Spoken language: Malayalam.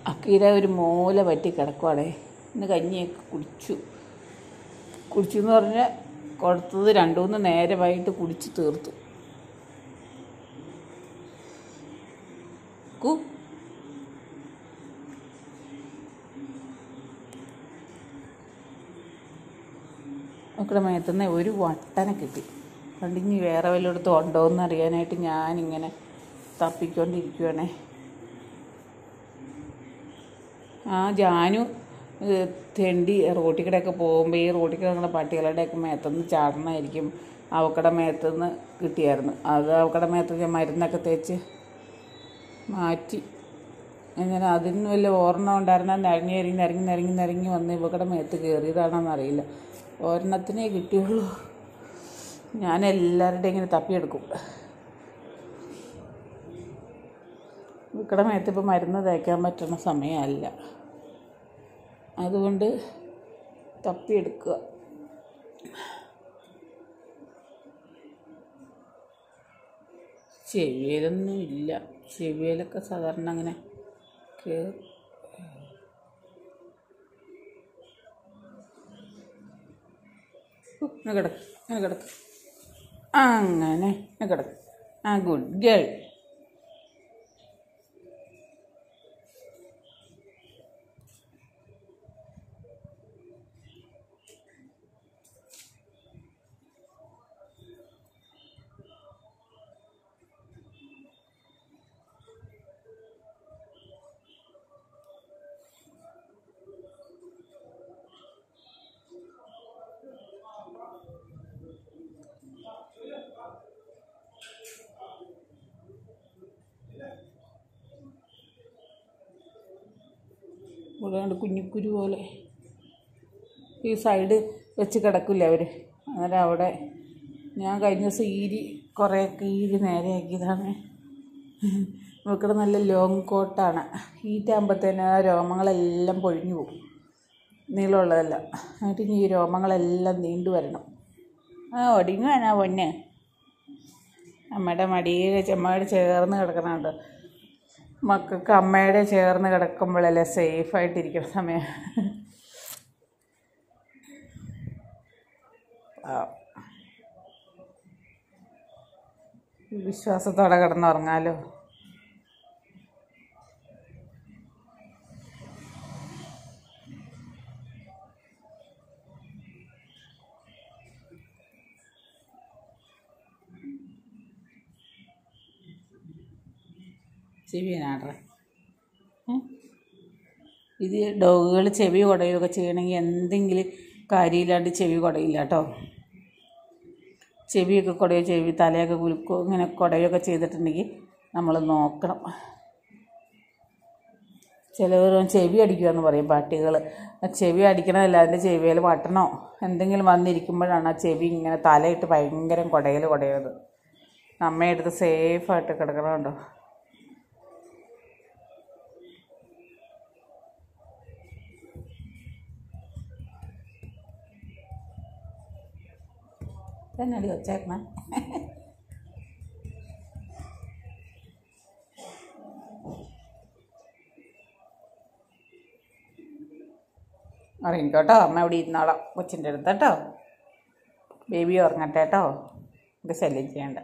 അക്കീര ഒരു മൂല പറ്റി കിടക്കുവാടേ. ഇന്ന് കഞ്ഞിയൊക്കെ കുടിച്ചു എന്ന് പറഞ്ഞാൽ കൊടുത്തത് 2-3 നേരമായിട്ട് കുടിച്ച് തീർത്തു. മക്കളുടെ മേത്തുനിന്ന് ഒരു വട്ടനെ കിട്ടി. കണ്ടിഞ്ഞ് വേറെ വല്ലയിടത്തും ഉണ്ടോ എന്ന് അറിയാനായിട്ട് ഞാനിങ്ങനെ തപ്പിക്കൊണ്ടിരിക്കുവാണേ. ജാനു തെണ്ടി റോട്ടിൽ കൂടെയൊക്കെ പോകുമ്പോൾ ഈ റോട്ടിൽ കിടക്കുന്ന പട്ടികളുടെയൊക്കെ മേത്തുനിന്ന് ചാടണമായിരിക്കും. അവക്കടെ മേത്തുനിന്ന് കിട്ടിയായിരുന്നു. അത് അവക്കടെ മേത്ത് ഞാൻ മരുന്നൊക്കെ തേച്ച് മാറ്റി. അങ്ങനെ അതിന് വല്ല ഓർമ്മ ഉണ്ടായിരുന്നാൽ നിരങ്ങി വന്ന് ഇവക്കടെ മേത്ത് കയറിയതാണെന്നറിയില്ല. ഒരെണ്ണത്തിനേ കിട്ടിയുള്ളൂ. ഞാൻ എല്ലാവരുടെയും ഇങ്ങനെ തപ്പിയെടുക്കും. ഇവക്കടെ മേത്ത് ഇപ്പോൾ മരുന്ന് തേക്കാൻ പറ്റുന്ന സമയമല്ല, അതുകൊണ്ട് തപ്പിയെടുക്കുക. ചെവിയിലൊന്നും ഇല്ല. ചെവിയിലൊക്കെ സാധാരണ അങ്ങനെ കിടക്ക് അങ്ങനെ കിടക്ക്. Good girl. ഇവിടെ കുഞ്ഞിക്കുരു പോലെ ഈ സൈഡ് വെച്ച് കിടക്കില്ല അവർ. അന്നേരം അവിടെ ഞാൻ കഴിഞ്ഞ ദിവസം കുറേയൊക്കെ നേരെയാക്കിയതാണ്. ഇവക്കടെ നല്ല ലോങ് കോട്ടാണ്. ഹീറ്റാകുമ്പോഴത്തേന് ആ രോമങ്ങളെല്ലാം പൊഴിഞ്ഞു പോകും, നീളമുള്ളതല്ല. എന്നിട്ട് ഇനി ഈ രോമങ്ങളെല്ലാം നീണ്ടു വരണം. ഒടിങ്ങുവാനാ പൊന്ന്. അമ്മയുടെ ചേർന്ന് കിടക്കണുണ്ട്. മക്കൾക്ക് അമ്മയുടെ ചേർന്ന് കിടക്കുമ്പോഴല്ലേ സേഫായിട്ടിരിക്കുന്ന സമയം. വിശ്വാസത്തോടെ കിടന്നുറങ്ങാലോ. ചെവിയാണേ ഇത്. ഡോഗുകൾ ചെവി കുടയുകയൊക്കെ ചെയ്യണമെങ്കിൽ എന്തെങ്കിലും കാര്യമില്ലാണ്ട് ചെവി കുടയില്ല കേട്ടോ. ചെവിയൊക്കെ കുടയോ തലയൊക്കെ കുലുക്കോ ഇങ്ങനെ കുടയൊക്കെ ചെയ്തിട്ടുണ്ടെങ്കിൽ നമ്മൾ നോക്കണം. ചിലവർ ചെവി അടിക്കുകയെന്ന് പറയും പട്ടികൾ. ചെവി അടിക്കണമല്ല, അതിൻ്റെ ചെവിയിൽ വട്ടണോ എന്തെങ്കിലും വന്നിരിക്കുമ്പോഴാണ് ആ ചെവി ഇങ്ങനെ തലയിട്ട് ഭയങ്കര കുടയുന്നത്. അമ്മയെടുത്ത് സേഫായിട്ട് കിടക്കണമുണ്ടോ. എന്നടി വെച്ചേക്കണ അറിയിക്കോട്ടോ. അമ്മ ഇവിടെ ഇരുന്നോളാം കൊച്ചിൻ്റെ അടുത്ത് കേട്ടോ. ബേബി ഉറങ്ങട്ടെ കേട്ടോ. നമുക്ക് ശല്യം ചെയ്യണ്ട.